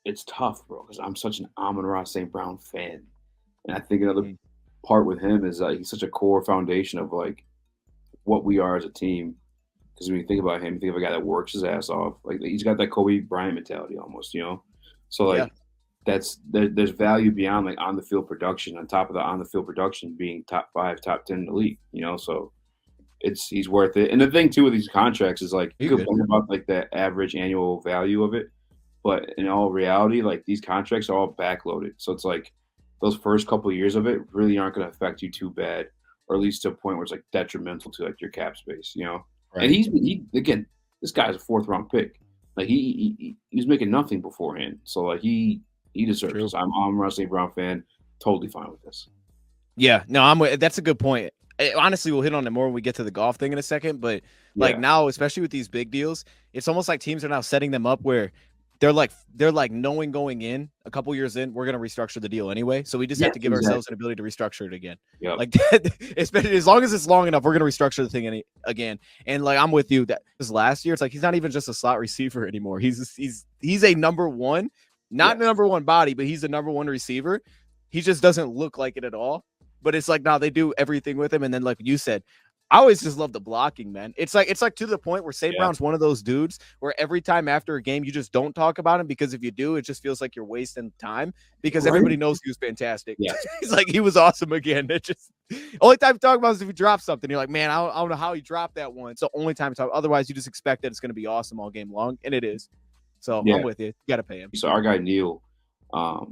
it's tough, bro, because I'm such an Amon-Ra St. Brown fan, and I think another Mm. part with him is he's such a core foundation of like what we are as a team. Because when you think about him, you think of a guy that works his ass off. Like he's got that Kobe Bryant mentality almost, you know. So Yeah. like there's value beyond like on the field production on top of the on the field production being top 5, top 10 in the league, you know. So he's worth it. And the thing too with these contracts is like you You could good? think about like the average annual value of it, but in all reality, like these contracts are all backloaded. So it's like those first couple of years of it really aren't going to affect you too bad, or at least to a point where it's like detrimental to like your cap space, you know. And Right. he again, this guy's a fourth round pick. Like he was making nothing beforehand, so like he deserves True. this. I'm a Russell Brown fan, totally fine with this. Yeah, no, that's a good point. Honestly, we'll hit on it more when we get to the golf thing in a second. But like Yeah, now, especially with these big deals, it's almost like teams are now setting them up where they're like knowing going in a couple years in, we're gonna restructure the deal anyway. So we just yeah, have to give ourselves an exactly. ability to restructure it again. Yep. Like especially as long as it's long enough, we're gonna restructure the thing again. And like I'm with you that this last year, it's like he's not even just a slot receiver anymore. He's a number one, not Yes. number one body, but he's a number one receiver. He just doesn't look like it at all. But it's like now they do everything with him, and then like you said, I always just love the blocking, man. It's like to the point where St. Yeah. Brown's one of those dudes where every time after a game you just don't talk about him because if you do, it just feels like you're wasting time because Right. everybody knows he was fantastic. Yeah. He's like he was awesome again. It just only time you talk about is if he drops something. You're like, man, I don't know how he dropped that one. It's the only time you talk. Otherwise, you just expect that it's going to be awesome all game long, and it is. So I'm Yeah. with you. You got to pay him. So our guy Neil, a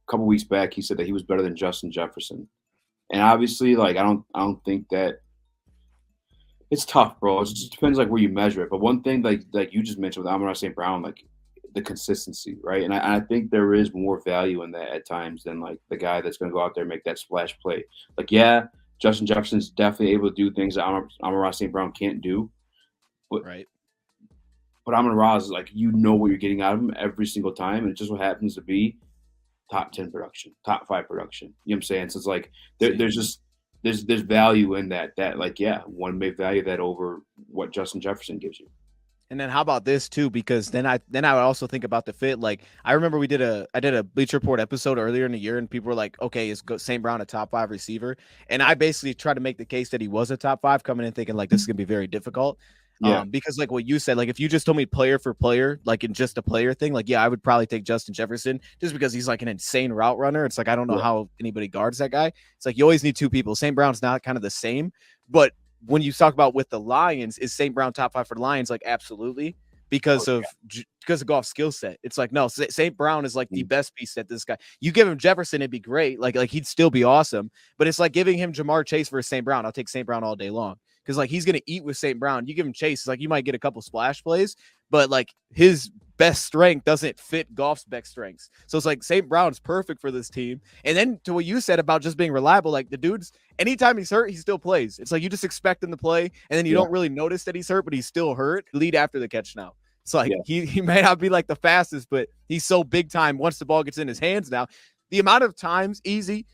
couple weeks back, he said that he was better than Justin Jefferson. And obviously, like I don't think that it's tough, bro. It just depends like where you measure it. But one thing like you just mentioned with Amon St. Brown, like the consistency, right? And I think there is more value in that at times than like the guy that's going to go out there and make that splash play. Like, yeah, Justin Jefferson's definitely able to do things that Amon St. Brown can't do. But Right. Amon Ra is like you know what you're getting out of him every single time, and it's just what happens to be top 10 production, top 5 production. You know what I'm saying? So it's like See. there's just there's value in that like yeah, one may value that over what Justin Jefferson gives you. And then how about this too? Because then I would also think about the fit. Like I remember I did a Bleacher Report episode earlier in the year, and people were like, "Okay, is St. Brown a top 5 receiver?" And I basically tried to make the case that he was a top 5, coming in thinking like this is gonna be very difficult. Yeah, Because like what you said, like if you just told me player for player, like in just a player thing, like yeah, I would probably take Justin Jefferson just because he's like an insane route runner. It's like I don't know yeah, how anybody guards that guy. It's like you always need two people. St. Brown's not kind of the same, but when you talk about with the Lions, is St. Brown top 5 for the Lions? Like absolutely, oh, because of Goff's skill set. It's like no, St. Brown is like yeah, the best piece that this guy. You give him Jefferson, it'd be great. Like he'd still be awesome. But it's like giving him Jamar Chase versus St. Brown. I'll take St. Brown all day long because like he's gonna eat with St. Brown. You give him Chase, it's like you might get a couple splash plays, but like his best strength doesn't fit Goff's best strengths. So it's like St. Brown's perfect for this team. And then to what you said about just being reliable, like the dude's anytime he's hurt, he still plays. It's like you just expect him to play, and then you yeah, don't really notice that he's hurt, but he's still hurt. Lead after the catch now. It's like yeah, he may not be like the fastest, but he's so big time once the ball gets in his hands now. The amount of times easy,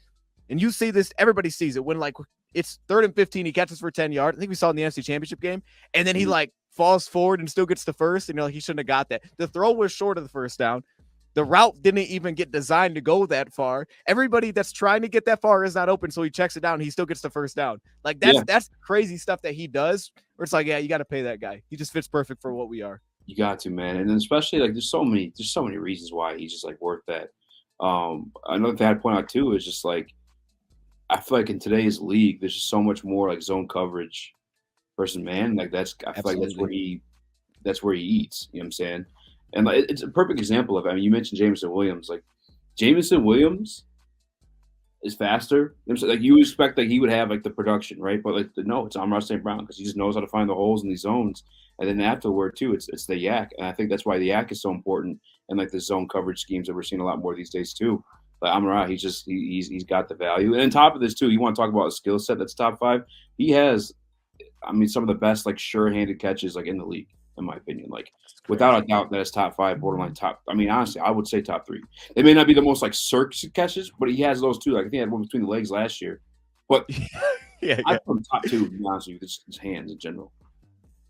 and you see this, everybody sees it when like it's 3rd and 15, he catches for 10 yards. I think we saw in the NFC Championship game, and then he mhm, like falls forward and still gets the first, and you're like, he shouldn't have got that. The throw was short of the first down. The route didn't even get designed to go that far. Everybody that's trying to get that far is not open, so he checks it down. He still gets the first down. Like yeah. that's crazy stuff that he does. Where it's like, yeah, you got to pay that guy. He just fits perfect for what we are. You got to, man, and then especially like there's so many reasons why he's just like worth that. Another thing I'd point out too is just like I feel like in today's league, there's just so much more like zone coverage versus man. Like I feel like Absolutely. that's where he eats. You know what I'm saying? And like it's a perfect example of. I mean, you mentioned Jameson Williams. Like Jameson Williams is faster. You know what I'm saying? Like you expect like he would have like the production, right? But like no, it's Amon St. Brown because he just knows how to find the holes in these zones. And then afterward too, it's the yak, and I think that's why the yak is so important. And like the zone coverage schemes that we're seeing a lot more these days too. Like Amon Ra, he's got the value. And on top of this too, you want to talk about a skill set that's top 5. He has, I mean, some of the best like sure-handed catches like in the league, in my opinion. Like It's without a crazy. doubt, that is top 5, borderline top. I mean, honestly, I would say top 3. It may not be the most like circus catches, but he has those too. Like I think he had one between the legs last year. But Yeah, I yeah. put him top 2. To be honest with you, just his hands in general.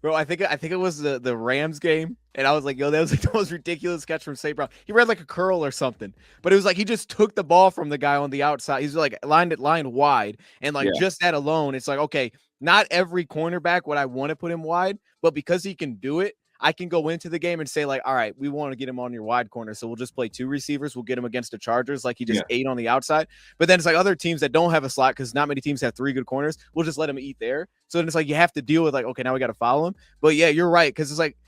Bro, I think it was the Rams game, and I was like, yo, that was like the most ridiculous catch from St. Brown. He ran like a curl or something, but it was like he just took the ball from the guy on the outside. He's like lined wide, and like Yeah, just that alone, it's like, okay, not every cornerback would I want to put him wide, but because he can do it, I can go into the game and say like, all right, we want to get him on your wide corner, so we'll just play 2 receivers. We'll get him against the Chargers like he just yeah, ate on the outside. But then it's like other teams that don't have a slot because not many teams have 3 good corners. We'll just let him eat there. So then it's like you have to deal with like, okay, now we got to follow him. But yeah, you're right, because it's like,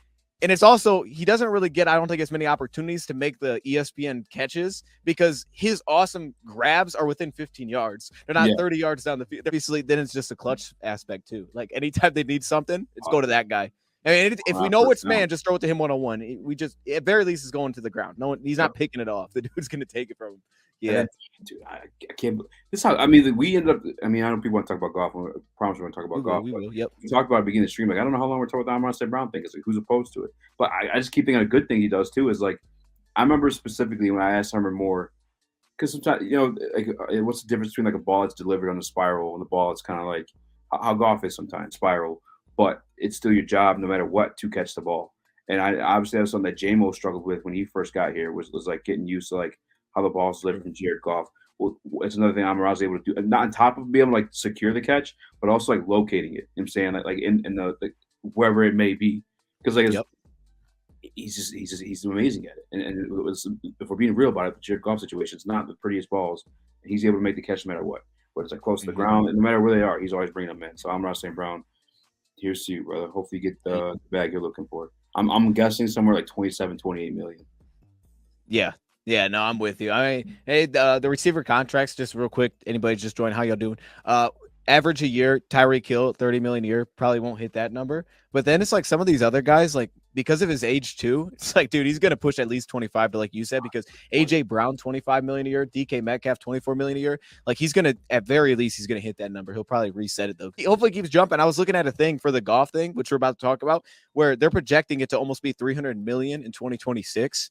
and it's also he doesn't really get, I don't think, as many opportunities to make the ESPN catches because his awesome grabs are within 15 yards. They're not yeah. 30 yards down the field. Obviously, then it's just a clutch aspect too. Like anytime they need something, it's go to that guy. I mean, if we know it's man, just throw it to him 1-on-1. We just, at very least, is going to the ground. No one, he's not picking it off. The dude's gonna take it from him. Yeah, Then, dude, I can't. This is how I mean. We ended up. I mean, I know people want to talk about golf. I promise we're going to talk about golf. we will. Yep. We talked about it at the beginning of the stream. Like, I don't know how long we're talking about the Amon St. Brown thing. It's like, who's opposed to it? But I just keep thinking a good thing he does too is like, I remember specifically when I asked Summer Moore, because sometimes like, what's the difference between like a ball that's delivered on a spiral and the ball that's kind of like how golf is sometimes spiral, but it's still your job no matter what to catch the ball. And I obviously that was something that JMO struggled with when he first got here was like getting used to like how the ball's delivered from Jared Goff. Well, it's another thing Amon was able to do, not on top of being able to like secure the catch, but also like locating it. You know what I'm saying like in the wherever it may be, because like he's amazing at it. And it was, if we're being real about it, the Jared Goff situation, it's not the prettiest balls. He's able to make the catch no matter what. Whether it's like close to the ground, and no matter where they are, he's always bringing them in. So Amon St. Brown, here's to you, brother. Hopefully you get the bag you're looking for. I'm guessing somewhere like 27, 28 million. Yeah. Yeah, no, I'm with you. I mean, hey, the receiver contracts, just real quick. Anybody just joined? How y'all doing? Average a year, Tyreek Hill, 30 million a year, probably won't hit that number. But then it's like some of these other guys, like because of his age too, it's like, dude, he's gonna push at least 25 to like you said, because AJ Brown 25 million a year, DK Metcalf 24 million a year. Like he's gonna, at very least, he's gonna hit that number. He'll probably reset it though. He hopefully keeps jumping. I was looking at a thing for the Goff thing, which we're about to talk about, where they're projecting it to almost be 300 million in 2026.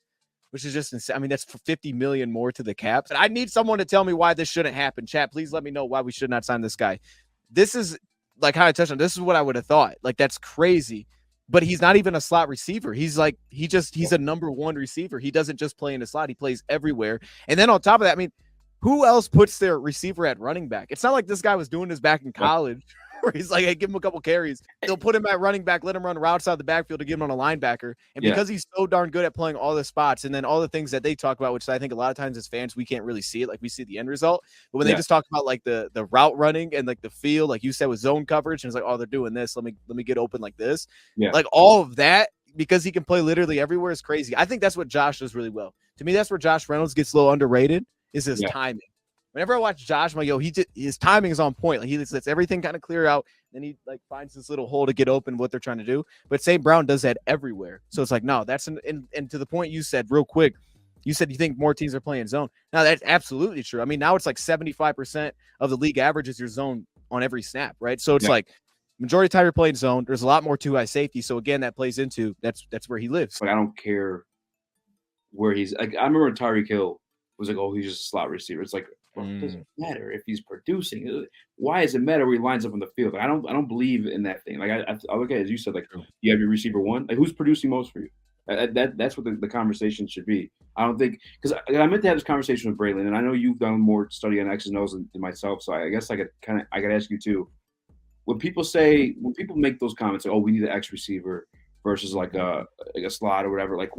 Which is just insane. I mean, that's for 50 million more to the Caps. And I need someone to tell me why this shouldn't happen. Chat, please let me know why we should not sign this guy. This is like how I touched on. This is what I would have thought. Like, that's crazy. But he's not even a slot receiver. He's like, he's a number 1 receiver. He doesn't just play in the slot. He plays everywhere. And then on top of that, I mean, who else puts their receiver at running back? It's not like this guy was doing this back in college. Where he's like, hey, give him a couple carries. They'll put him at running back, let him run routes out the backfield to get him on a linebacker. And because he's so darn good at playing all the spots and then all the things that they talk about, which I think a lot of times as fans, we can't really see it. Like we see the end result. But when they just talk about like the route running and like the feel, like you said with zone coverage, and it's like, oh, they're doing this. Let me get open like this. Yeah. Like all of that, because he can play literally everywhere, is crazy. I think that's what Josh does really well. To me, that's where Josh Reynolds gets a little underrated, is his timing. Whenever I watch Josh, I'm like, yo, his timing is on point. Like he lets everything kind of clear out. Then he like finds this little hole to get open what they're trying to do. But St. Brown does that everywhere. So it's like, no, that's and to the point you said real quick, you said you think more teams are playing zone. Now that's absolutely true. I mean, now it's like 75% of the league average is your zone on every snap, right? So it's like majority of the time you're playing zone. There's a lot more 2-high safety. So again, that plays into that's where he lives. Like I don't care where he's like. I remember Tyreek Hill was like, oh, he's just a slot receiver. It's like, well, it doesn't matter if he's producing. Why does it matter where he lines up on the field? Like, I don't believe in that thing. Like I look at it as you said, like you have your receiver 1. Like who's producing most for you? That's what the conversation should be. I don't think, because I meant to have this conversation with Braylon, and I know you've done more study on X's and O's than myself. So I guess I could ask you too. When people make those comments, like, oh, we need an X receiver versus like a slot or whatever, like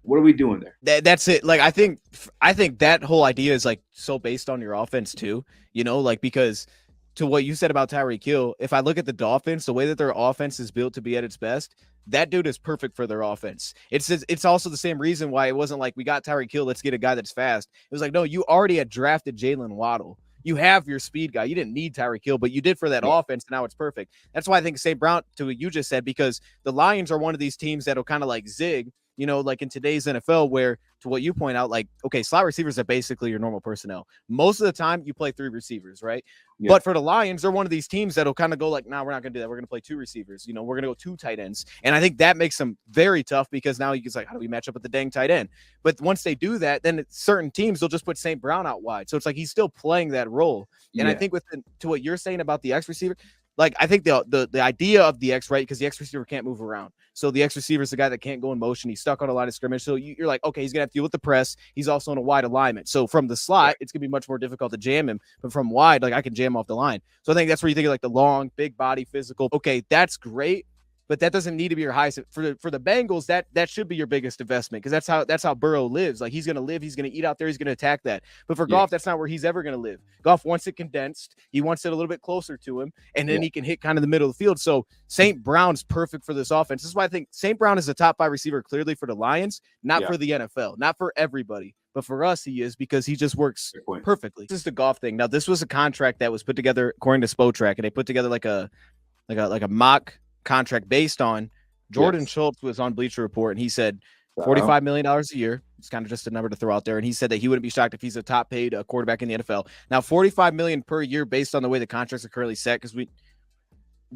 what are we doing there? That's it. Like, I think that whole idea is like so based on your offense too, like, because to what you said about Tyreek Hill, if I look at the Dolphins, the way that their offense is built to be at its best, that dude is perfect for their offense. It's also the same reason why it wasn't like we got Tyreek Hill, let's get a guy that's fast. It was like, no, you already had drafted Jalen Waddle. You have your speed guy. You didn't need Tyreek Hill, but you did for that offense. And now it's perfect. That's why I think St. Brown, to what you just said, because the Lions are one of these teams that'll kind of like zig, like in today's NFL, where to what you point out, like, okay, slot receivers are basically your normal personnel. Most of the time you play 3 receivers, right? Yeah. But for the Lions, they're one of these teams that'll kind of go like, nah, we're not going to do that. We're going to play 2 receivers. We're going to go 2 tight ends. And I think that makes them very tough, because now you can like, how do we match up with the dang tight end? But once they do that, then certain teams will just put St. Brown out wide. So it's like he's still playing that role. And I think to what you're saying about the X receiver, like I think the idea of the X, right? Because the X receiver can't move around. So the X receiver is the guy that can't go in motion. He's stuck on a line of scrimmage. So you're like, okay, he's gonna have to deal with the press. He's also in a wide alignment. So from the slot, it's gonna be much more difficult to jam him. But from wide, like I can jam off the line. So I think that's where you think of like the long, big body, physical. Okay, that's great. But that doesn't need to be your highest for the Bengals. That should be your biggest investment because that's how Burrow lives. Like he's gonna live, he's gonna eat out there, he's gonna attack that. But for Goff, that's not where he's ever gonna live. Goff wants it condensed. He wants it a little bit closer to him, and then he can hit kind of the middle of the field. So St. Brown's perfect for this offense. This is why I think St. Brown is a top 5 receiver clearly for the Lions, not for the NFL, not for everybody. But for us, he is because he just works perfectly. This is the Goff thing. Now, this was a contract that was put together according to Spotrac, and they put together like a mock contract based on Jordan Schultz was on Bleacher Report, and he said $45 million a year. It's kind of just a number to throw out there. And he said that he wouldn't be shocked if he's a top paid quarterback in the NFL. Now, $45 million per year based on the way the contracts are currently set, because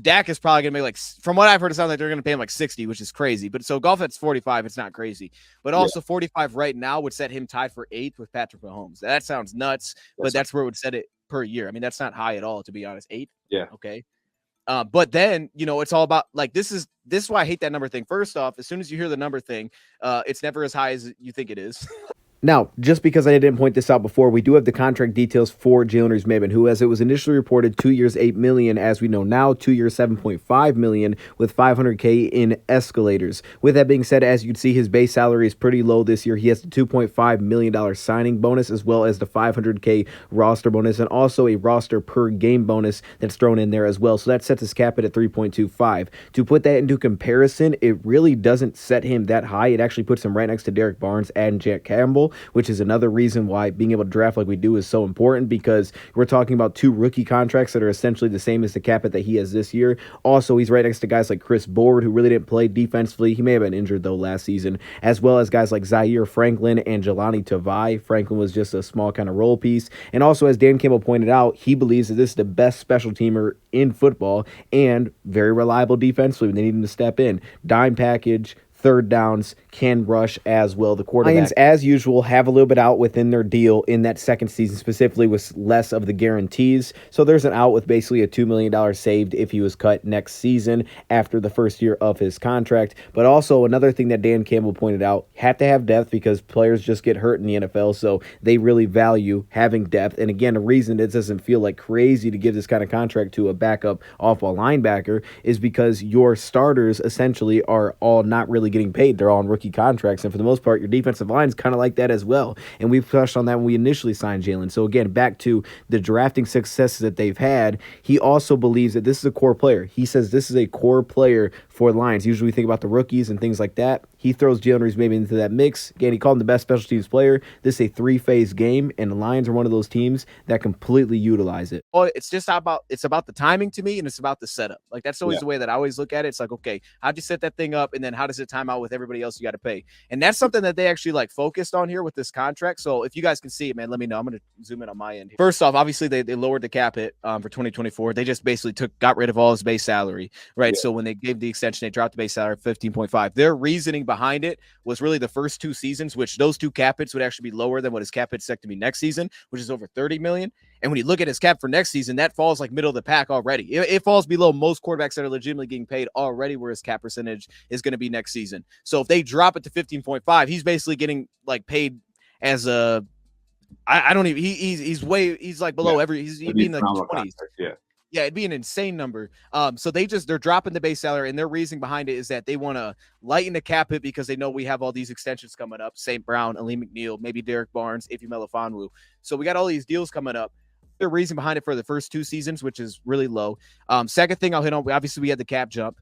Dak is probably going to make like, from what I've heard, it sounds like they're going to pay him like 60, which is crazy. But so Goff at 45, it's not crazy. But also 45 right now would set him tied for 8th with Patrick Mahomes. That sounds nuts, but that's where it would set it per year. I mean, that's not high at all, to be honest. 8? Yeah. Okay. But then, it's all about like, this is why I hate that number thing. First off, as soon as you hear the number thing, it's never as high as you think it is. Now, just because I didn't point this out before, we do have the contract details for Jalen Reeves-Maybin, who, as it was initially reported, 2 years, $8 million. As we know now, 2 years, $7.5 million with $500K in escalators. With that being said, as you can see, his base salary is pretty low this year. He has the $2.5 million signing bonus, as well as the $500K roster bonus, and also a roster per game bonus that's thrown in there as well. So that sets his cap at 3.25. To put that into comparison, it really doesn't set him that high. It actually puts him right next to Derek Barnes and Jack Campbell, which is another reason why being able to draft like we do is so important, because we're talking about 2 rookie contracts that are essentially the same as the cap that he has this year. Also, he's right next to guys like Chris Board, who really didn't play defensively. He may have been injured, though, last season, as well as guys like Zaire Franklin and Jelani Tavai. Franklin was just a small kind of role piece. And also, as Dan Campbell pointed out, he believes that this is the best special teamer in football and very reliable defensively when they need him to step in. Dime package, third downs, can rush as well. The quarterback, Lions, as usual, have a little bit out within their deal in that second season, specifically with less of the guarantees. So there's an out with basically a $2 million saved if he was cut next season after the first year of his contract. But also another thing that Dan Campbell pointed out, have to have depth because players just get hurt in the NFL. So they really value having depth. And again, a reason it doesn't feel like crazy to give this kind of contract to a backup off-ball linebacker is because your starters essentially are all not really getting paid. They're all on rookie contracts, and for the most part, your defensive line is kind of like that as well. And we've touched on that when we initially signed Jalen. So again, back to the drafting successes that they've had, he also believes that this is a core player. He says this is a core player for the Lions. Usually we think about the rookies and things like that. He throws Jalen Reeves-Maybin into that mix. Again, he called him the best special teams player. This is a 3-phase game, and the Lions are one of those teams that completely utilize it. Oh, it's about the timing to me, and it's about the setup. Like that's always the way that I always look at it. It's like, okay, how'd you set that thing up, and then how does it time out with everybody else you got to pay? And that's something that they actually like focused on here with this contract. So if you guys can see it, man, let me know. I'm going to zoom in on my end here. First off, obviously they lowered the cap hit for 2024. They just basically got rid of all his base salary, right? So when they gave the extension, they dropped the base salary 15.5. Their reasoning behind it was really the first 2 seasons, which those 2 cap hits would actually be lower than what his cap hit set to be next season, which is over $30 million. And when you look at his cap for next season, that falls like middle of the pack already. It falls below most quarterbacks that are legitimately getting paid already, where his cap percentage is going to be next season. So if they drop it to 15.5, he's basically getting like paid as a, I don't even, he's like below he's being like 20s. Yeah, it'd be an insane number. So they're dropping the base salary, and their reasoning behind it is that they want to lighten the cap hit because they know we have all these extensions coming up. St. Brown, Ali McNeil, maybe Derek Barnes, Ife Melifonwu. So we got all these deals coming up. Their reason behind it for the first 2 seasons, which is really low. Second thing I'll hit on, obviously we had the cap jump.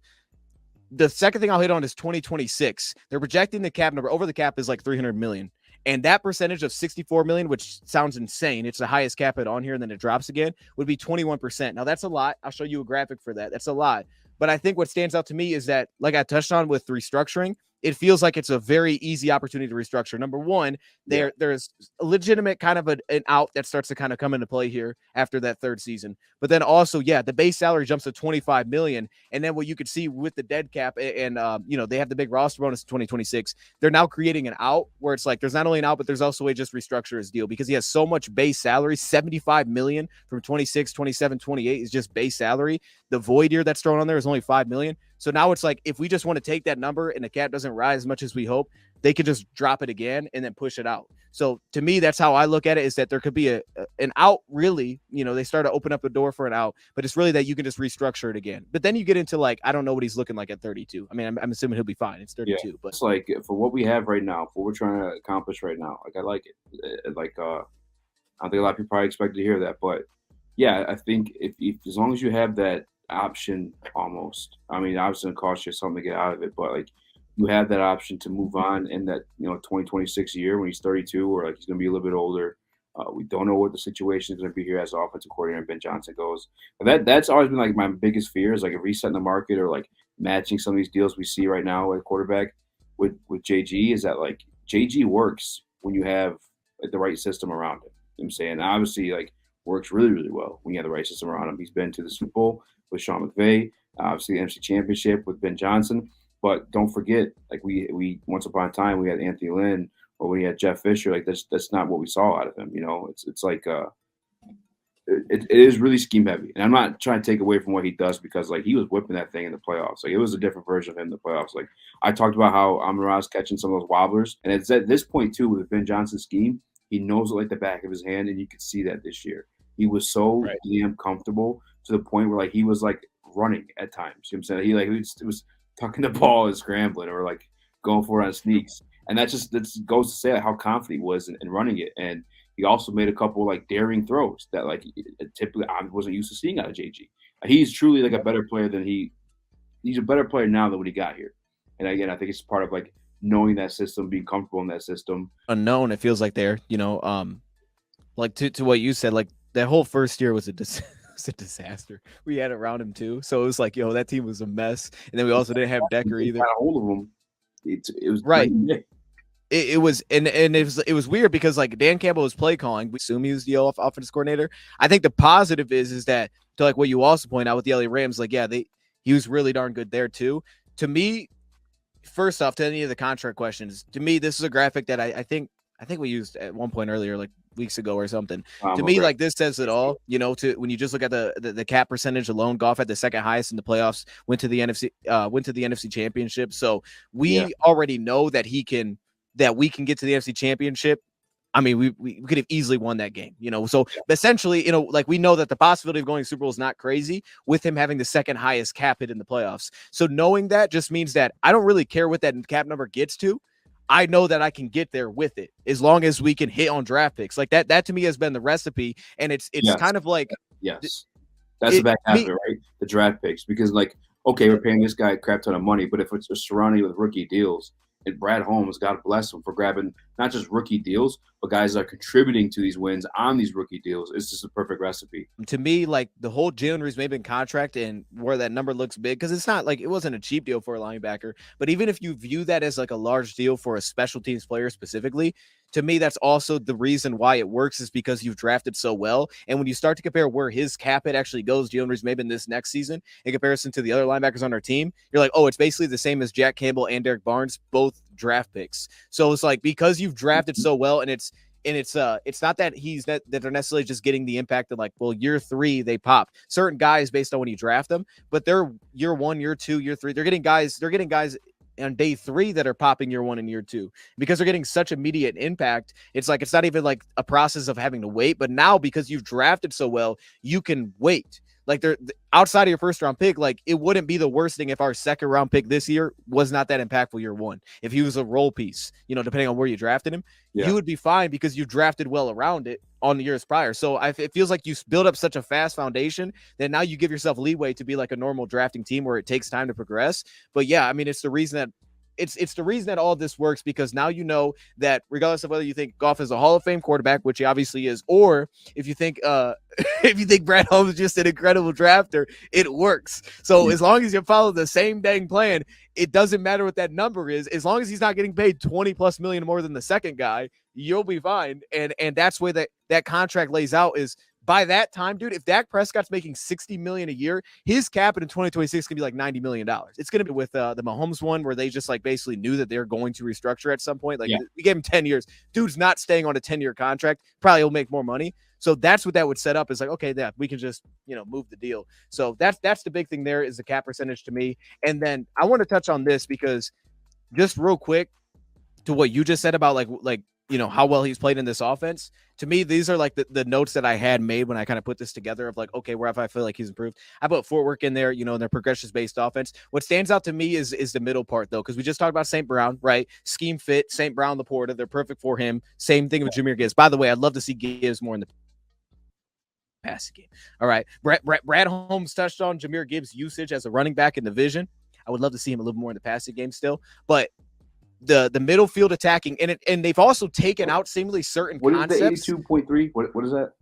The second thing I'll hit on is 2026. They're projecting the cap number over the cap is like $300 million. And that percentage of $64 million, which sounds insane, it's the highest cap hit on here, and then it drops again, would be 21%. Now, that's a lot. I'll show you a graphic for that. That's a lot. But I think what stands out to me is that, like I touched on with restructuring, it feels like it's a very easy opportunity to restructure. Number one, there's a legitimate kind of an out that starts to kind of come into play here after that third season. But then also, the base salary jumps to $25 million. And then what you could see with the dead cap and they have the big roster bonus in 2026. They're now creating an out where it's like there's not only an out, but there's also a way to just restructure his deal because he has so much base salary. $75 million from 26, 27, 28 is just base salary. The void year that's thrown on there is only $5 million. So now it's like if we just want to take that number and the cap doesn't rise as much as we hope, they could just drop it again and then push it out. So to me, that's how I look at it, is that there could be an out, really. They start to open up the door for an out, but it's really that you can just restructure it again. But then you get into like, I don't know what he's looking like at 32. I mean, I'm assuming he'll be fine. It's 32, but it's like for what we have right now, for what we're trying to accomplish right now, like I like it. Like I don't think a lot of people probably expect to hear that, but yeah, I think if as long as you have that option, almost. I mean, obviously, it costs you something to get out of it, but like you have that option to move on in that 2026 year when he's 32, or like he's going to be a little bit older. We don't know what the situation is going to be here as offensive coordinator Ben Johnson goes. But that's always been like my biggest fear, is like a reset in the market or like matching some of these deals we see right now at quarterback with JG, is that like JG works when you have like the right system around him. You know what I'm saying? Obviously, like works really, really well when you have the right system around him. He's been to the Super Bowl with Sean McVay, obviously the NFC Championship with Ben Johnson. But don't forget, like we once upon a time we had Anthony Lynn, or we had Jeff Fisher. Like that's not what we saw out of him. It's like it is really scheme heavy. And I'm not trying to take away from what he does, because like he was whipping that thing in the playoffs. Like it was a different version of him in the playoffs. Like I talked about how Amon-Ra's catching some of those wobblers, and it's at this point too with Ben Johnson's scheme, he knows it like the back of his hand, and you could see that this year. He was so damn comfortable to the point where like he was like running at times. You know what I'm saying? He was tucking the ball and scrambling, or like going for it on sneaks. And that goes to say like how confident he was in running it. And he also made a couple like daring throws that like typically I wasn't used to seeing out of JG. He's truly like a better player than he's a better player now than when he got here. And again, I think it's part of like knowing that system, being comfortable in that system. Unknown, it feels like there, like to what you said, like that whole first year was a disaster. We had around him too, so it was like, that team was a mess. And then we also didn't have Decker either. Got a hold of him. It was right. It was and it was weird because like Dan Campbell was play calling. We assume he was the offensive coordinator. I think the positive is that, to like what you also point out with the LA Rams, like he was really darn good there too. To me, first off, to any of the contract questions, to me this is a graphic that I think we used at one point earlier, like weeks ago or something. To me, like this says it all. To when you just look at the cap percentage alone, Goff had the second highest in the playoffs, went to the NFC Championship. So we already know that we can get to the NFC Championship. I mean, we could have easily won that game, So essentially, like we know that the possibility of going to Super Bowl is not crazy with him having the second highest cap hit in the playoffs. So knowing that just means that I don't really care what that cap number gets to. I know that I can get there with it as long as we can hit on draft picks. Like that to me has been the recipe. And it's kind of like, that's the back half of it, right? The draft picks, because like, okay, we're paying this guy a crap ton of money, but if it's surrounding with rookie deals, and Brad Holmes, God bless him for grabbing not just rookie deals, but guys that are contributing to these wins on these rookie deals. It's just a perfect recipe. To me, like the whole Jalen Reeves-Maybin contract and where that number looks big, because it's not like it wasn't a cheap deal for a linebacker, but even if you view that as like a large deal for a special teams player specifically, to me, that's also the reason why it works, is because you've drafted so well. And when you start to compare where his cap hit actually goes, Jalen Reeves-Maybin this next season, in comparison to the other linebackers on our team, you're like, oh, it's basically the same as Jack Campbell and Derek Barnes, both draft picks. So it's like, because you've drafted so well, and it's not that that they're necessarily just getting the impact of like, well, year 3 they pop certain guys based on when you draft them, but they're year 1, year 2, year 3. They're getting guys on day 3 that are popping year 1 and year 2 because they're getting such immediate impact. It's like, it's not even like a process of having to wait, but now because you've drafted so well, you can wait. Like they're outside of your first round pick, like it wouldn't be the worst thing if our second round pick this year was not that impactful year 1. If he was a role piece, depending on where you drafted him, you would be fine because you drafted well around it on the years prior. So it feels like you build up such a fast foundation that now you give yourself leeway to be like a normal drafting team where it takes time to progress. But yeah, I mean, it's the reason that it's the reason that all this works, because now you know that regardless of whether you think Goff is a Hall of Fame quarterback, which he obviously is, or if you think if you think Brad Holmes is just an incredible drafter, it works. So as long as you follow the same dang plan, it doesn't matter what that number is. As long as he's not getting paid 20+ million more than the second guy, you'll be fine. And that's where that contract lays out is by that time, dude, if Dak Prescott's making $60 million a year, his cap in 2026 can be like $90 million. It's going to be with the Mahomes one where they just like basically knew that they're going to restructure at some point. Like we gave him 10 years. Dude's not staying on a 10-year contract. Probably will make more money. So that's what that would set up is like, okay, that we can just, move the deal. So that's the big thing there is the cap percentage to me. And then I want to touch on this because just real quick to what you just said about like, how well he's played in this offense. To me, these are like the notes that I had made when I kind of put this together of like, okay, where if I feel like he's improved. I put footwork in there, in their progressions-based offense. What stands out to me is the middle part, though, because we just talked about St. Brown, right? Scheme fit, St. Brown, Laporta, they're perfect for him. Same thing with Jahmyr Gibbs. By the way, I'd love to see Gibbs more in the passing game. All right. Brad Holmes touched on Jahmyr Gibbs' usage as a running back in the vision. I would love to see him a little more in the passing game still, but the middle field attacking and they've also taken out seemingly certain concepts. What is the 82.3? What is that?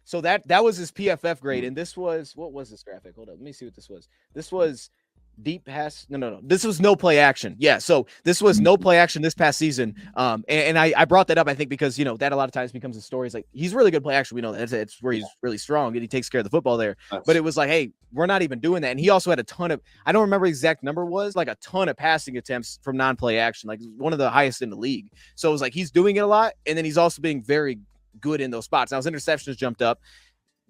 So that was his PFF grade, and this was what was this graphic? Hold up, let me see what this was. This was deep pass. No. This was no play action. Yeah, so this was no play action this past season. And I brought that up, I think, because that a lot of times becomes a story. It's like he's really good play action. We know that it's where he's really strong and he takes care of the football there. But it was like, hey, we're not even doing that. And he also had a ton of, I don't remember the exact number was, like a ton of passing attempts from non-play action, like one of the highest in the league. So it was like he's doing it a lot, and then he's also being very good in those spots. Now his interceptions jumped up.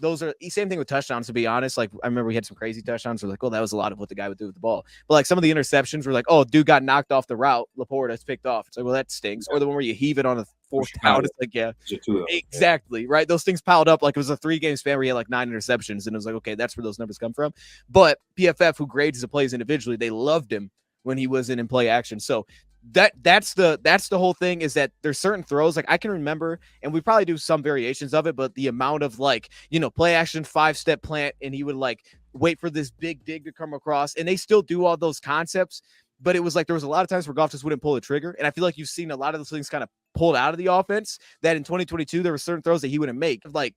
Those are the same thing with touchdowns, to be honest. Like, I remember we had some crazy touchdowns. We're like, oh, that was a lot of what the guy would do with the ball. But like some of the interceptions were like, oh, dude got knocked off the route. Laporta's picked off. It's like, well, that stinks. Or the one where you heave it on a fourth down. It's like, yeah, exactly. Right. Those things piled up. Like it was a 3-game span where he had like 9 interceptions. And it was like, okay, that's where those numbers come from. But PFF, who grades his plays individually, they loved him when he wasn't in play action. So that's the whole thing is that there's certain throws like I can remember, and we probably do some variations of it, but the amount of like play action 5-step plant, and he would like wait for this big dig to come across, and they still do all those concepts, but it was like there was a lot of times where Goff just wouldn't pull the trigger, and I feel like you've seen a lot of those things kind of pulled out of the offense that in 2022 there were certain throws that he wouldn't make, like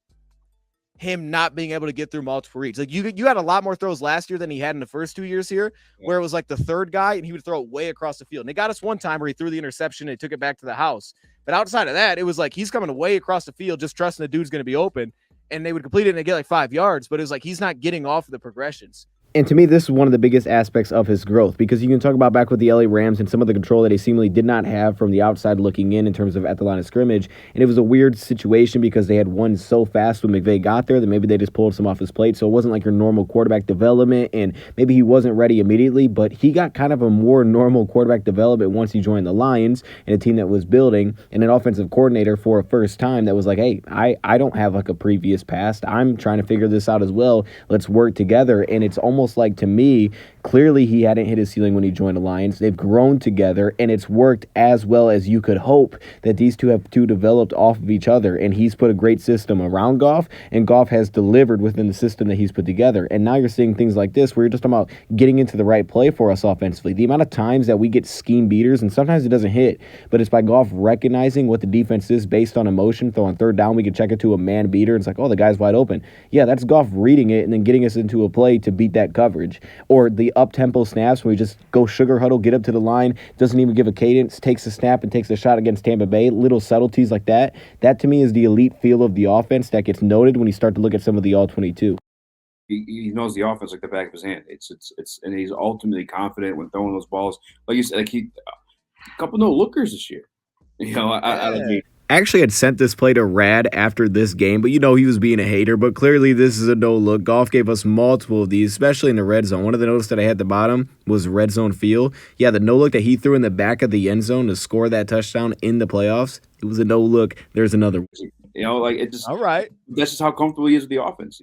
him not being able to get through multiple reads. Like you had a lot more throws last year than he had in the first 2 years here, where it was like the third guy and he would throw it way across the field. And they got us one time where he threw the interception and he took it back to the house. But outside of that, it was like he's coming way across the field, just trusting the dude's going to be open, and they would complete it and they get like 5 yards. But it was like he's not getting off of the progressions. And to me, this is one of the biggest aspects of his growth, because you can talk about back with the LA Rams and some of the control that he seemingly did not have from the outside looking in terms of at the line of scrimmage. And it was a weird situation because they had won so fast when McVay got there that maybe they just pulled some off his plate. So it wasn't like your normal quarterback development, and maybe he wasn't ready immediately, but he got kind of a more normal quarterback development once he joined the Lions and a team that was building and an offensive coordinator for a first time that was like, hey, I don't have like a previous past. I'm trying to figure this out as well. Let's work together. And it's almost like, to me, clearly he hadn't hit his ceiling when he joined the Lions. They've grown together, and it's worked as well as you could hope that these two have developed off of each other. And he's put a great system around Goff, and Goff has delivered within the system that he's put together. And now you're seeing things like this where you're just talking about getting into the right play for us offensively. The amount of times that we get scheme beaters, and sometimes it doesn't hit, but it's by Goff recognizing what the defense is based on emotion. So on third down, we can check it to a man beater. And it's like, oh, the guy's wide open. Yeah, that's Goff reading it and then getting us into a play to beat that coverage. Or the up-tempo snaps where we just go sugar huddle, get up to the line, doesn't even give a cadence, takes a snap and takes a shot against Tampa Bay. Little subtleties like that. That, to me, is the elite feel of the offense that gets noted when you start to look at some of the All-22. He knows the offense like the back of his hand. It's and he's ultimately confident when throwing those balls. Like you said, like a couple no-lookers this year. I mean, I actually had sent this play to Rad after this game, but he was being a hater. But clearly this is a no-look. Goff gave us multiple of these, especially in the red zone. One of the notes that I had at the bottom was red zone feel. Yeah, the no-look that he threw in the back of the end zone to score that touchdown in the playoffs, it was a no-look. There's another. Like it just all right. That's just how comfortable he is with the offense.